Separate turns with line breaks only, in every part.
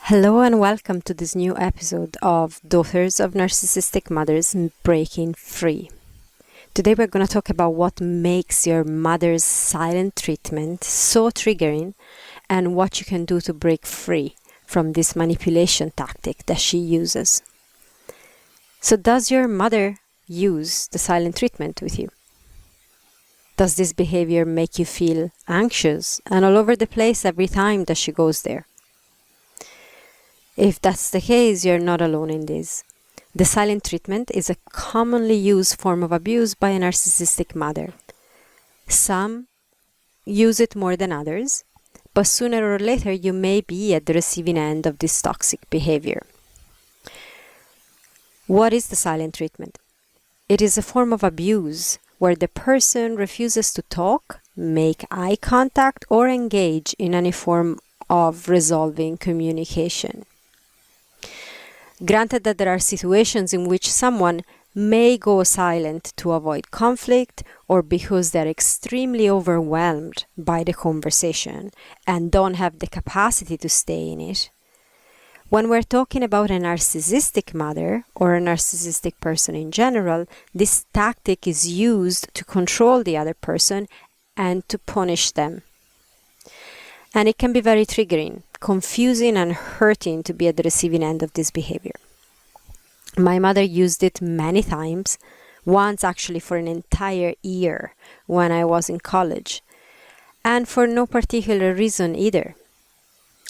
Hello and welcome to this new episode of Daughters of Narcissistic Mothers Breaking Free. Today we're going to talk about what makes your mother's silent treatment so triggering and what you can do to break free from this manipulation tactic that she uses. So does your mother use the silent treatment with you? Does this behavior make you feel anxious and all over the place every time that she goes there? If that's the case, you're not alone in this. The silent treatment is a commonly used form of abuse by a narcissistic mother. Some use it more than others, but sooner or later you may be at the receiving end of this toxic behavior. What is the silent treatment? It is a form of abuse where the person refuses to talk, make eye contact, or engage in any form of resolving communication. Granted that there are situations in which someone may go silent to avoid conflict or because they're extremely overwhelmed by the conversation and don't have the capacity to stay in it. When we're talking about a narcissistic mother or a narcissistic person in general, this tactic is used to control the other person and to punish them. And it can be very triggering, confusing and hurting to be at the receiving end of this behavior. My mother used it many times, once actually for an entire year when I was in college, and for no particular reason either.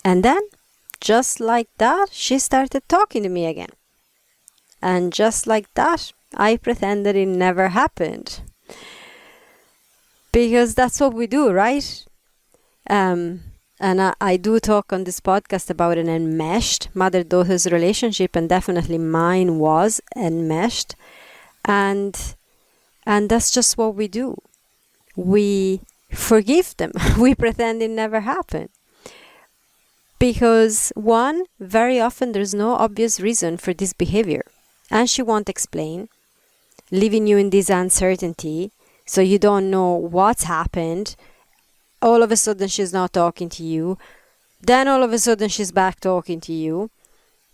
And then, just like that, she started talking to me again. And just like that, I pretended it never happened. Because that's what we do, right? And I do talk on this podcast about an enmeshed mother-daughter's relationship, and definitely mine was enmeshed. And that's just what we do. We forgive them. We pretend it never happened. Because one, very often there's no obvious reason for this behavior. And she won't explain, leaving you in this uncertainty, so you don't know what's happened. All of a sudden she's not talking to you. Then all of a sudden she's back talking to you.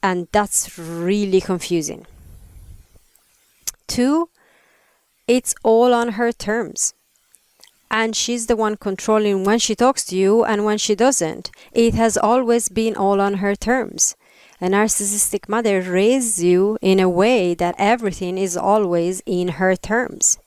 And that's really confusing. 2, it's all on her terms. And she's the one controlling when she talks to you and when she doesn't. It has always been all on her terms. A narcissistic mother raised you in a way that everything is always in her terms.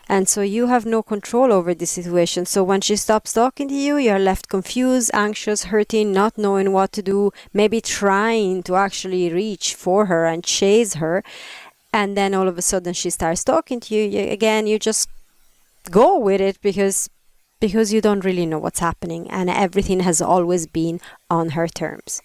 And so you have no control over the situation. So when she stops talking to you, you're left confused, anxious, hurting, not knowing what to do, maybe trying to actually reach for her and chase her. And then all of a sudden she starts talking to you. Again, you just go with it because you don't really know what's happening. And everything has always been on her terms.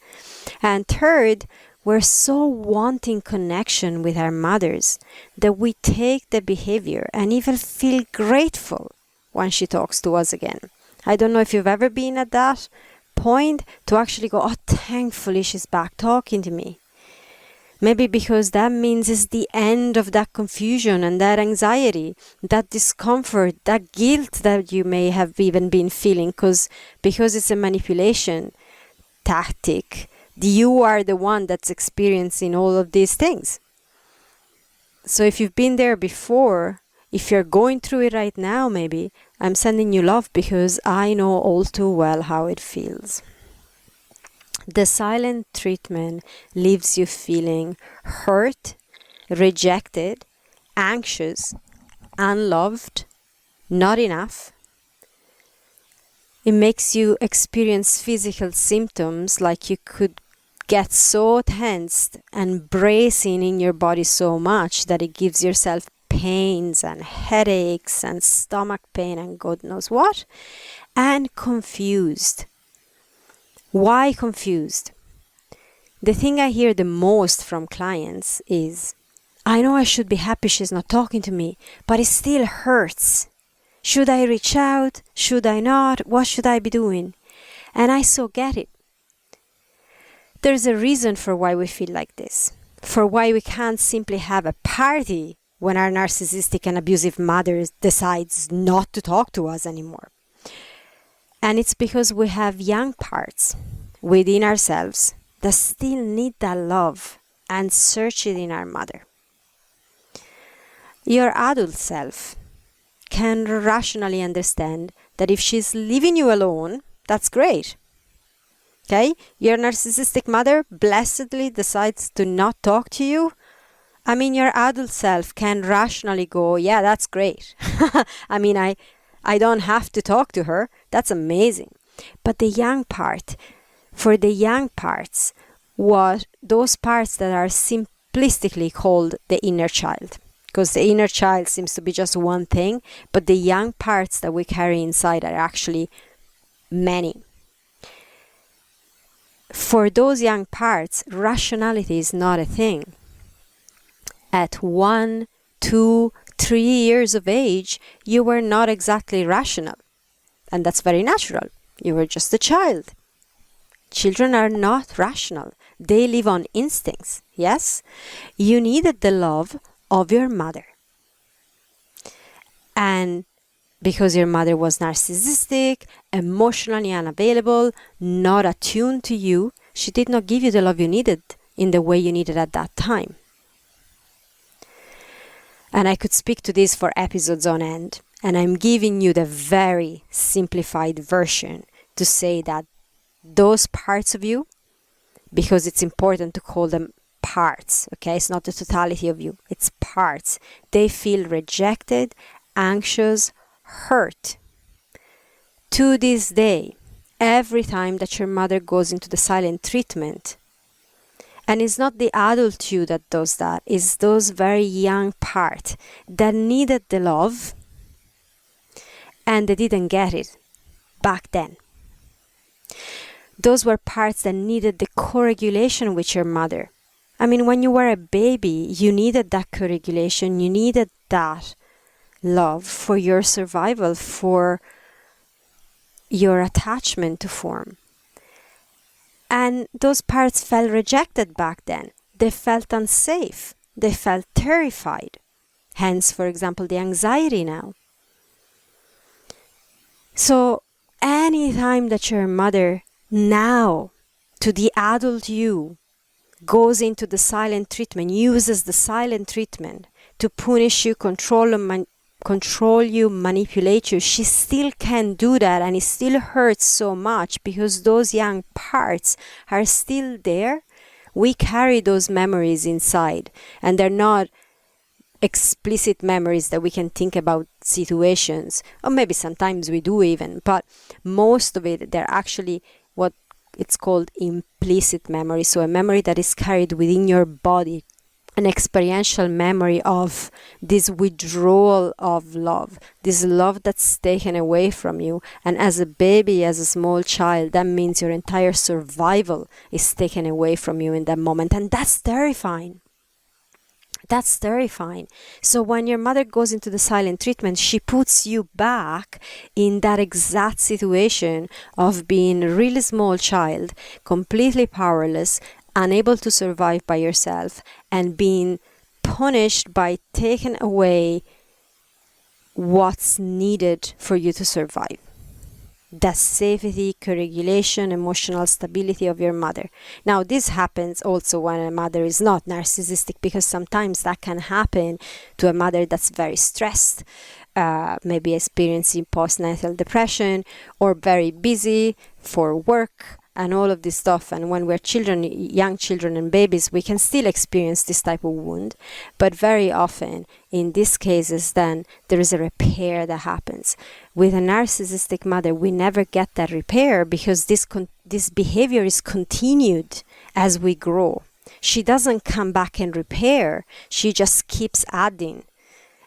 And third, we're so wanting connection with our mothers that we take the behavior and even feel grateful when she talks to us again. I don't know if you've ever been at that point to actually go, oh, thankfully she's back talking to me. Maybe because that means it's the end of that confusion and that anxiety, that discomfort, that guilt that you may have even been feeling because it's a manipulation tactic. You are the one that's experiencing all of these things. So if you've been there before, if you're going through it right now, maybe, I'm sending you love because I know all too well how it feels. The silent treatment leaves you feeling hurt, rejected, anxious, unloved, not enough. It makes you experience physical symptoms like you could get so tensed and bracing in your body so much that it gives yourself pains and headaches and stomach pain and God knows what. And confused. Why confused? The thing I hear the most from clients is, I know I should be happy she's not talking to me, but it still hurts. Should I reach out? Should I not? What should I be doing? And I so get it. There's a reason for why we feel like this, for why we can't simply have a party when our narcissistic and abusive mother decides not to talk to us anymore. And it's because we have young parts within ourselves that still need that love and search it in our mother. Your adult self can rationally understand that if she's leaving you alone, that's great. Okay? Your narcissistic mother blessedly decides to not talk to you. I mean, your adult self can rationally go, yeah, that's great. I mean, I don't have to talk to her. That's amazing. But the young part, for the young parts, those parts that are simplistically called the inner child. Because the inner child seems to be just one thing, but the young parts that we carry inside are actually many. For those young parts, rationality is not a thing. At 1, 2, 3 years of age, you were not exactly rational. And that's very natural. You were just a child. Children are not rational. They live on instincts, yes? You needed the love of your mother. And because your mother was narcissistic, emotionally unavailable, not attuned to you, she did not give you the love you needed in the way you needed at that time. And I could speak to this for episodes on end. And I'm giving you the very simplified version to say that those parts of you, because it's important to call them parts, okay? It's not the totality of you. It's parts. They feel rejected, anxious, hurt. To this day, every time that your mother goes into the silent treatment, and it's not the adult you that does that, it's those very young parts that needed the love and they didn't get it back then. Those were parts that needed the co-regulation with your mother. I mean, when you were a baby, you needed that co-regulation, you needed that love for your survival, for your attachment to form. And those parts felt rejected back then. They felt unsafe. They felt terrified. Hence, for example, the anxiety now. So, any time that your mother now, to the adult you, goes into the silent treatment, uses the silent treatment to punish you, control you, manipulate you, she still can do that, and it still hurts so much because those young parts are still there. We carry those memories inside, and they're not explicit memories that we can think about situations, or maybe sometimes we do even, but most of it, they're actually what it's called implicit memory. So a memory that is carried within your body, an experiential memory of this withdrawal of love, this love that's taken away from you. And as a baby, as a small child, that means your entire survival is taken away from you in that moment. And that's terrifying. That's terrifying. So when your mother goes into the silent treatment, she puts you back in that exact situation of being a really small child, completely powerless, unable to survive by yourself, and being punished by taking away what's needed for you to survive. The safety, co-regulation, emotional stability of your mother. Now, this happens also when a mother is not narcissistic, because sometimes that can happen to a mother that's very stressed, maybe experiencing postnatal depression, or very busy for work and all of this stuff. And when we're children, young children and babies, we can still experience this type of wound. But very often, in these cases, then there is a repair that happens. With a narcissistic mother, we never get that repair because this behavior is continued as we grow. She doesn't come back and repair. She just keeps adding.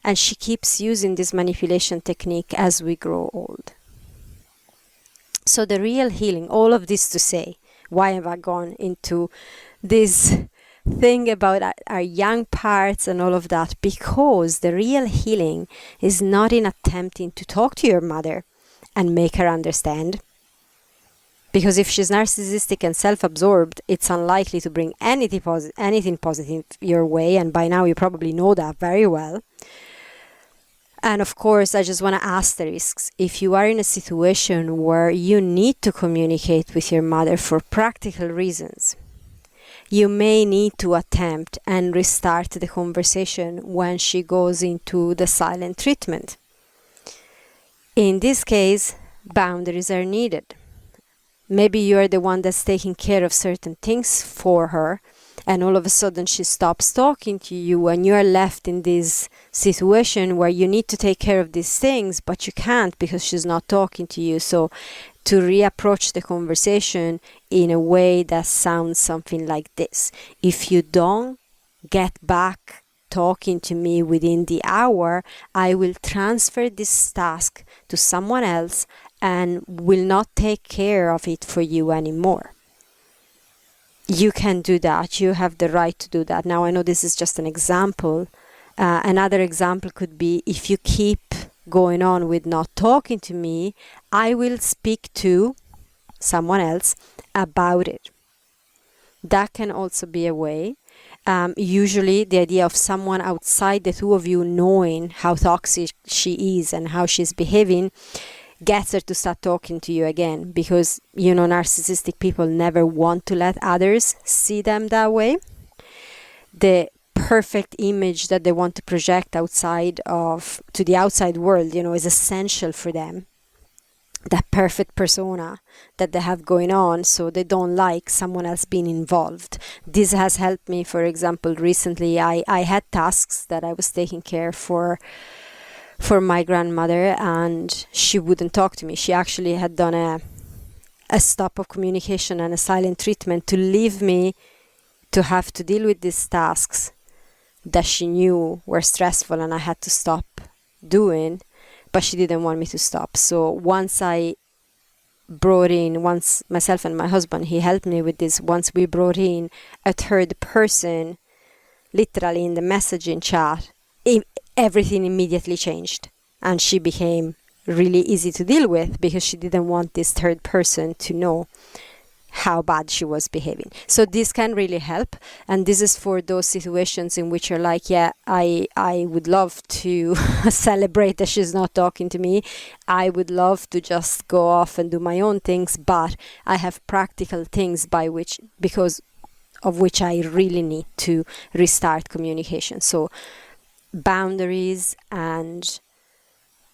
And she keeps using this manipulation technique as we grow old. So the real healing, all of this to say, why have I gone into this thing about our young parts and all of that? Because the real healing is not in attempting to talk to your mother and make her understand. Because if she's narcissistic and self-absorbed, it's unlikely to bring anything positive your way. And by now you probably know that very well. And of course, I just want to asterisk, if you are in a situation where you need to communicate with your mother for practical reasons, you may need to attempt and restart the conversation when she goes into the silent treatment. In this case, boundaries are needed. Maybe you're the one that's taking care of certain things for her, and all of a sudden she stops talking to you, and you're left in this situation where you need to take care of these things, but you can't because she's not talking to you. So to reapproach the conversation in a way that sounds something like this: if you don't get back talking to me within the hour, I will transfer this task to someone else and will not take care of it for you anymore. You can do that. You have the right to do that. Now, I know this is just an example. Another example could be, if you keep going on with not talking to me, I will speak to someone else about it. That can also be a way. Usually the idea of someone outside the two of you knowing how toxic she is and how she's behaving gets her to start talking to you again, because narcissistic people never want to let others see them that way. The perfect image that they want to project to the outside world, is essential for them. That perfect persona that they have going on, so they don't like someone else being involved. This has helped me. For example, recently I had tasks that I was taking care for my grandmother, and she wouldn't talk to me. She actually had done a stop of communication and a silent treatment to leave me to have to deal with these tasks that she knew were stressful and I had to stop doing, but she didn't want me to stop. So once myself and my husband, he helped me with this. Once we brought in a third person, literally in the messaging chat, everything immediately changed, and she became really easy to deal with because she didn't want this third person to know how bad she was behaving. So this can really help, and this is for those situations in which you're like, yeah, I would love to celebrate that she's not talking to me. I would love to just go off and do my own things, but I have practical things because of which I really need to restart communication. So boundaries and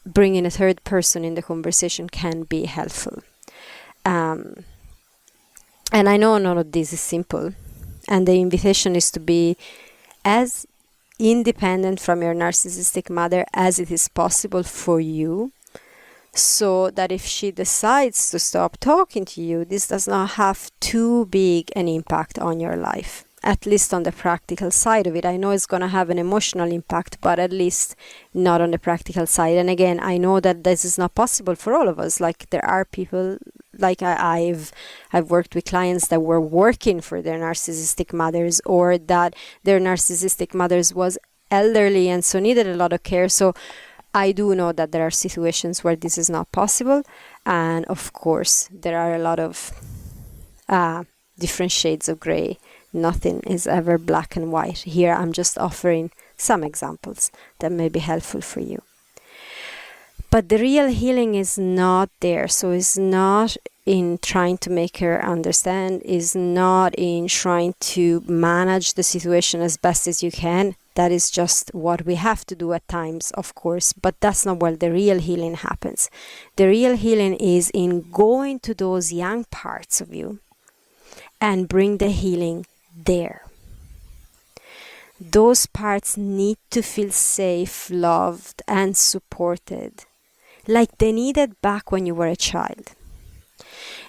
bringing a third person in the conversation can be helpful. And I know none of this is simple, and the invitation is to be as independent from your narcissistic mother as it is possible for you, so that if she decides to stop talking to you, this does not have too big an impact on your life, at least on the practical side of it. I know it's going to have an emotional impact, but at least not on the practical side. And again, I know that this is not possible for all of us. Like, there are people, like I've worked with clients that were working for their narcissistic mothers, or that their narcissistic mothers was elderly and so needed a lot of care. So I do know that there are situations where this is not possible. And of course, there are a lot of different shades of gray. Nothing is ever black and white. Here I'm just offering some examples that may be helpful for you. But the real healing is not there. So it's not in trying to make her understand, is not in trying to manage the situation as best as you can. That is just what we have to do at times, of course, but that's not where the real healing happens. The real healing is in going to those young parts of you and bring the healing there. Those parts need to feel safe, loved, and supported, like they needed back when you were a child.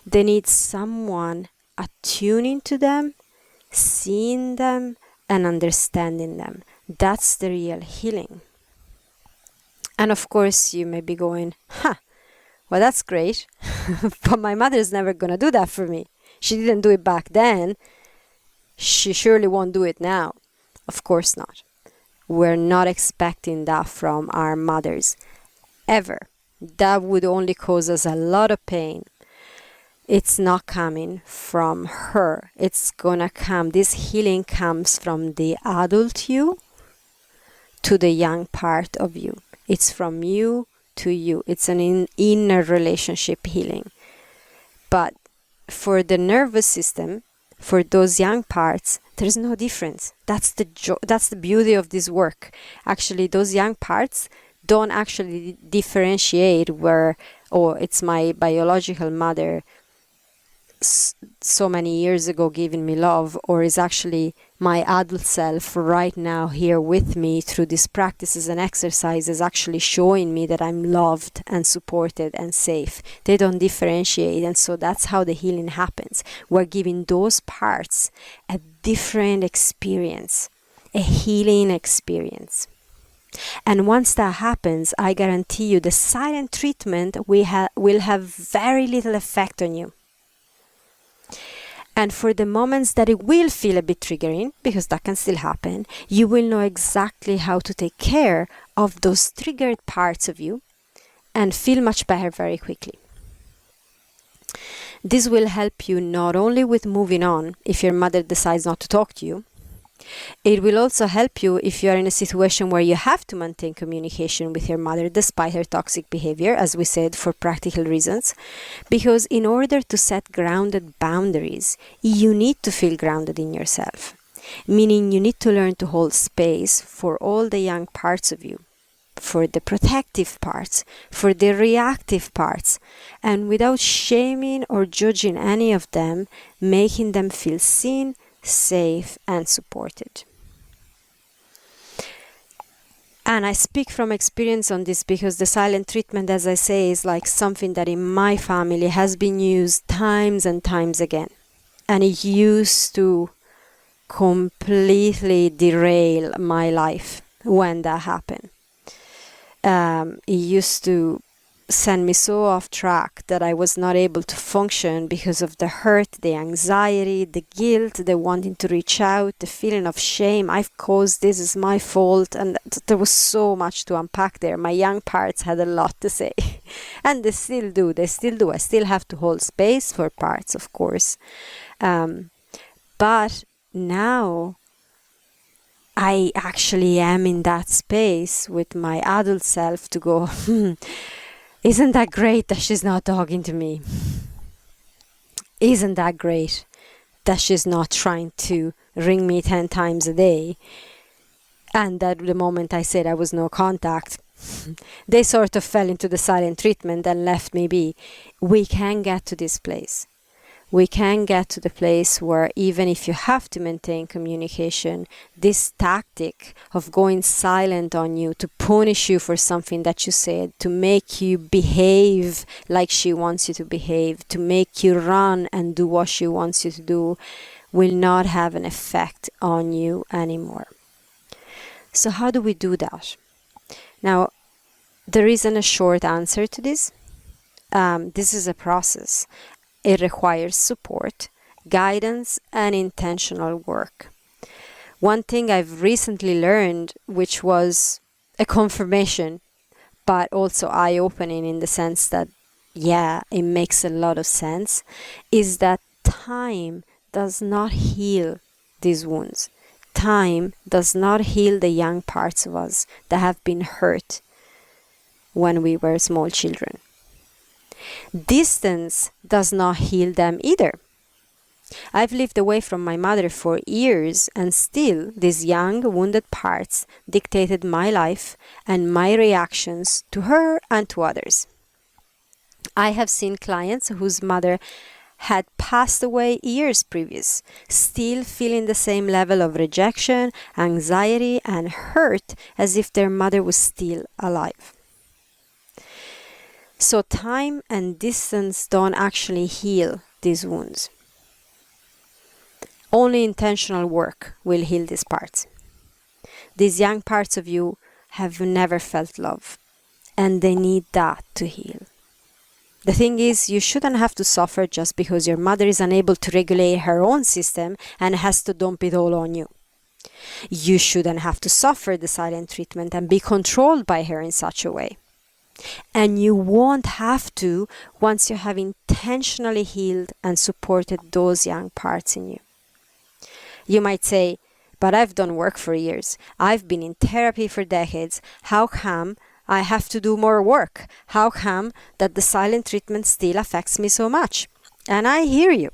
They need someone attuning to them, seeing them, and understanding them. That's the real healing. And of course, you may be going, well, that's great, but my mother's never going to do that for me. She didn't do it back then. She surely won't do it now. Of course not. We're not expecting that from our mothers, ever. That would only cause us a lot of pain. It's not coming from her. It's gonna come. This healing comes from the adult you to the young part of you. It's from you to you. It's an inner relationship healing. But for the nervous system for those young parts, there's no difference. That's the beauty of this work. Actually, those young parts don't actually differentiate where, oh, it's my biological mother so many years ago giving me love, or is actually my adult self right now here with me through these practices and exercises actually showing me that I'm loved and supported and safe. They don't differentiate, and so that's how the healing happens. We're giving those parts a different experience, a healing experience. And once that happens, I guarantee you the silent treatment will have very little effect on you. And for the moments that it will feel a bit triggering, because that can still happen, you will know exactly how to take care of those triggered parts of you and feel much better very quickly. This will help you not only with moving on if your mother decides not to talk to you, it will also help you if you are in a situation where you have to maintain communication with your mother despite her toxic behavior, as we said, for practical reasons. Because in order to set grounded boundaries, you need to feel grounded in yourself. Meaning you need to learn to hold space for all the young parts of you, for the protective parts, for the reactive parts, and without shaming or judging any of them, making them feel seen, safe and supported. And I speak from experience on this because the silent treatment, as I say, is like something that in my family has been used times and times again. And it used to completely derail my life when that happened. It used to send me so off track that I was not able to function because of the hurt, the anxiety, the guilt, the wanting to reach out, the feeling of shame. I've caused this, is my fault, and there was so much to unpack there. My young parts had a lot to say and they still do. I still have to hold space for parts, of course, but now I actually am in that space with my adult self to go, isn't that great that she's not talking to me? Isn't that great that she's not trying to ring me 10 times a day? And that the moment I said I was no contact, they sort of fell into the silent treatment and left me be. We can get to this place. We can get to the place where even if you have to maintain communication, this tactic of going silent on you to punish you for something that you said, to make you behave like she wants you to behave, to make you run and do what she wants you to do, will not have an effect on you anymore. So how do we do that? Now, there isn't a short answer to this. This is a process. It requires support, guidance, and intentional work. One thing I've recently learned, which was a confirmation, but also eye-opening in the sense that, yeah, it makes a lot of sense, is that time does not heal these wounds. Time does not heal the young parts of us that have been hurt when we were small children. Distance does not heal them either. I've lived away from my mother for years, and still these young wounded parts dictated my life and my reactions to her and to others. I have seen clients whose mother had passed away years previous, still feeling the same level of rejection, anxiety, and hurt as if their mother was still alive. So time and distance don't actually heal these wounds. Only intentional work will heal these parts. These young parts of you have never felt love, and they need that to heal. The thing is, you shouldn't have to suffer just because your mother is unable to regulate her own system and has to dump it all on you. You shouldn't have to suffer the silent treatment and be controlled by her in such a way. And you won't have to once you have intentionally healed and supported those young parts in you. You might say, but I've done work for years. I've been in therapy for decades. How come I have to do more work? How come that the silent treatment still affects me so much? And I hear you.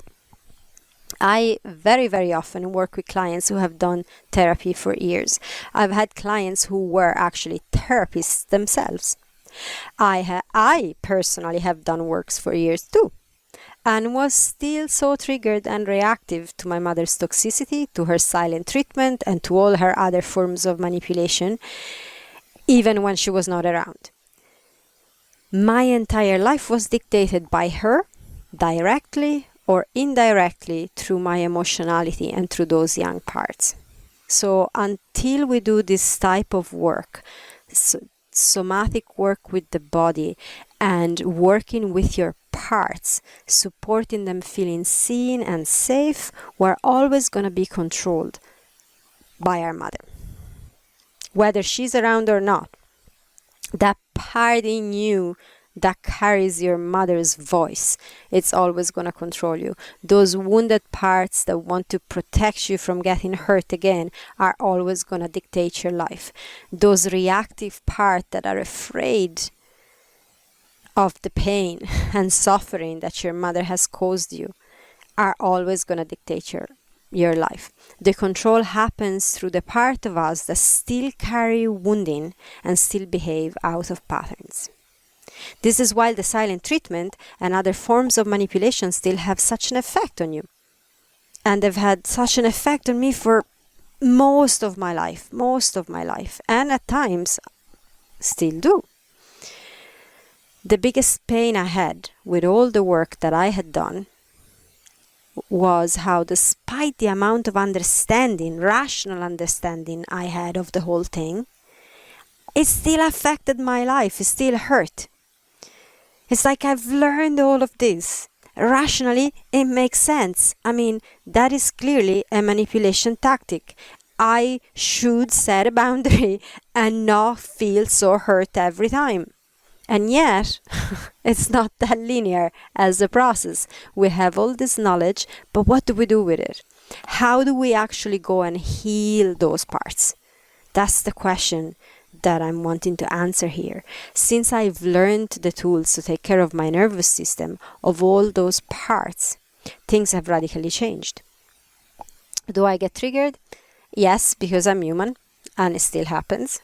I very, very often work with clients who have done therapy for years. I've had clients who were actually therapists themselves. I personally have done works for years too, and was still so triggered and reactive to my mother's toxicity, to her silent treatment, and to all her other forms of manipulation, even when she was not around. My entire life was dictated by her, directly or indirectly, through my emotionality and through those young parts. So until we do this type of work, somatic work with the body and working with your parts, supporting them feeling seen and safe, we're always going to be controlled by our mother, whether she's around or not. That part in you that carries your mother's voice, it's always going to control you. Those wounded parts that want to protect you from getting hurt again are always going to dictate your life. Those reactive parts that are afraid of the pain and suffering that your mother has caused you are always going to dictate your life. The control happens through the part of us that still carry wounding and still behave out of patterns. This is why the silent treatment and other forms of manipulation still have such an effect on you. And they've had such an effect on me for most of my life, and at times still do. The biggest pain I had with all the work that I had done was how, despite the amount of understanding, rational understanding I had of the whole thing, it still affected my life, it still hurt. It's like I've learned all of this. Rationally, it makes sense. I mean, that is clearly a manipulation tactic. I should set a boundary and not feel so hurt every time. And yet, it's not that linear as a process. We have all this knowledge, but what do we do with it? How do we actually go and heal those parts? That's the question that I'm wanting to answer here. Since I've learned the tools to take care of my nervous system, of all those parts, things have radically changed. Do I get triggered? Yes, because I'm human, and it still happens.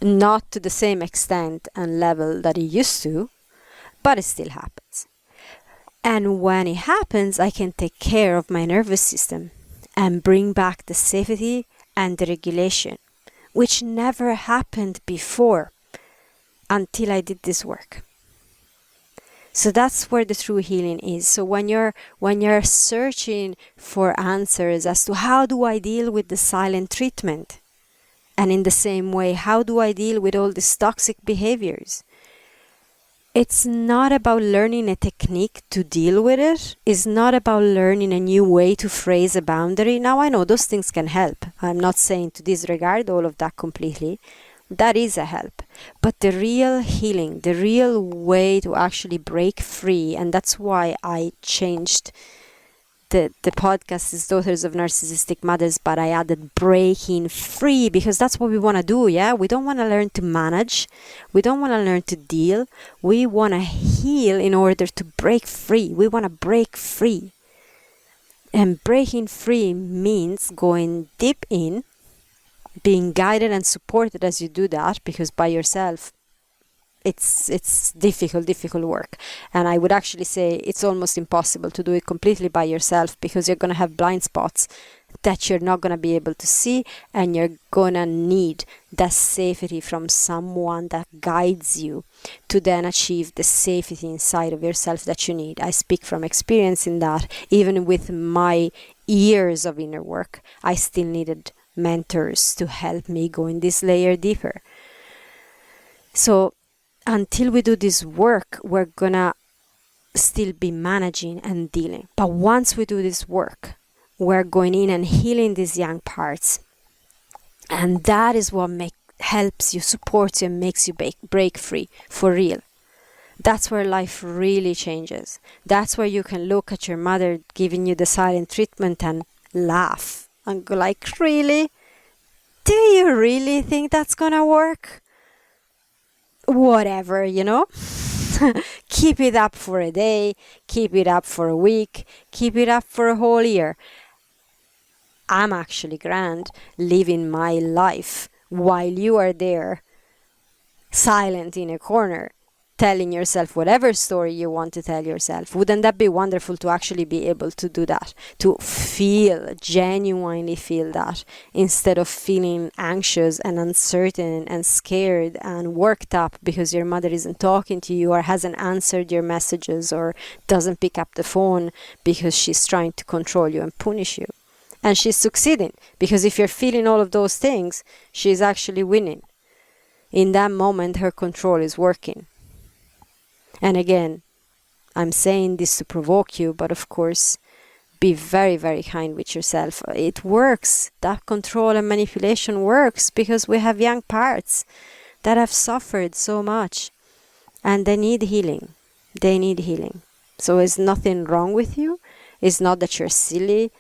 Not to the same extent and level that it used to, but it still happens. And when it happens, I can take care of my nervous system and bring back the safety and the regulation, which never happened before until I did this work. So that's where the true healing is. So when you're searching for answers as to how do I deal with the silent treatment, and in the same way, how do I deal with all these toxic behaviors? It's not about learning a technique to deal with it. It's not about learning a new way to phrase a boundary. Now, I know those things can help. I'm not saying to disregard all of that completely. That is a help. But the real healing, the real way to actually break free, and that's why I changed the podcast is Daughters of Narcissistic Mothers, but I added breaking free, because that's what we want to do, yeah? We don't want to learn to manage. We don't want to learn to deal. We want to heal in order to break free. We want to break free. And breaking free means going deep in, being guided and supported as you do that, because by yourself, it's difficult work. And I would actually say it's almost impossible to do it completely by yourself, because you're going to have blind spots that you're not going to be able to see, and you're going to need that safety from someone that guides you to then achieve the safety inside of yourself that you need. I speak from experience in that. Even with my years of inner work, I still needed mentors to help me go in this layer deeper. So until we do this work, we're gonna still be managing and dealing. But once we do this work, we're going in and healing these young parts. And that is what helps you, supports you, and makes you break free for real. That's where life really changes. That's where you can look at your mother giving you the silent treatment and laugh and go like, really? Do you really think that's gonna work? Whatever, you know? Keep it up for a day, keep it up for a week, keep it up for a whole year. I'm actually grand living my life while you are there, silent in a corner, telling yourself whatever story you want to tell yourself. Wouldn't that be wonderful to actually be able to do that? To feel, genuinely feel that, instead of feeling anxious and uncertain and scared and worked up because your mother isn't talking to you or hasn't answered your messages or doesn't pick up the phone because she's trying to control you and punish you. And she's succeeding, because if you're feeling all of those things, she's actually winning. In that moment, her control is working. And again, I'm saying this to provoke you, but of course, be very, very kind with yourself. It works. That control and manipulation works because we have young parts that have suffered so much and they need healing. They need healing. So there's nothing wrong with you. It's not that you're silly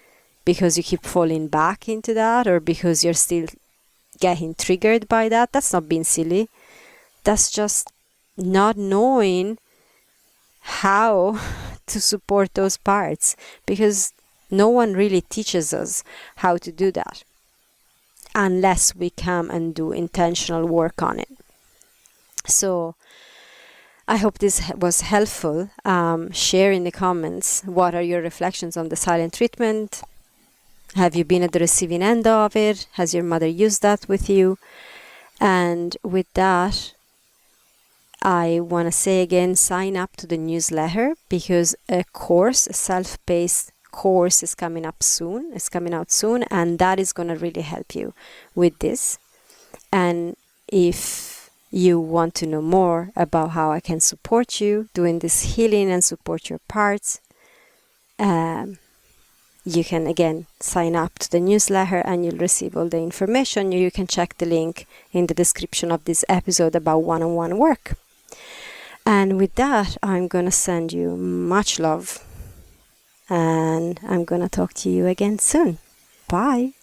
because you keep falling back into that, or because you're still getting triggered by that. That's not being silly. That's just not knowing how to support those parts, because no one really teaches us how to do that unless we come and do intentional work on it. So I hope this was helpful. Share in the comments, what are your reflections on the silent treatment? Have you been at the receiving end of it? Has your mother used that with you? And with that, I want to say again, sign up to the newsletter, because a course, a self-paced course is coming out soon, and that is going to really help you with this. And if you want to know more about how I can support you doing this healing and support your parts, you can again sign up to the newsletter and you'll receive all the information. You can check the link in the description of this episode about one-on-one work. And with that, I'm going to send you much love, and I'm going to talk to you again soon. Bye.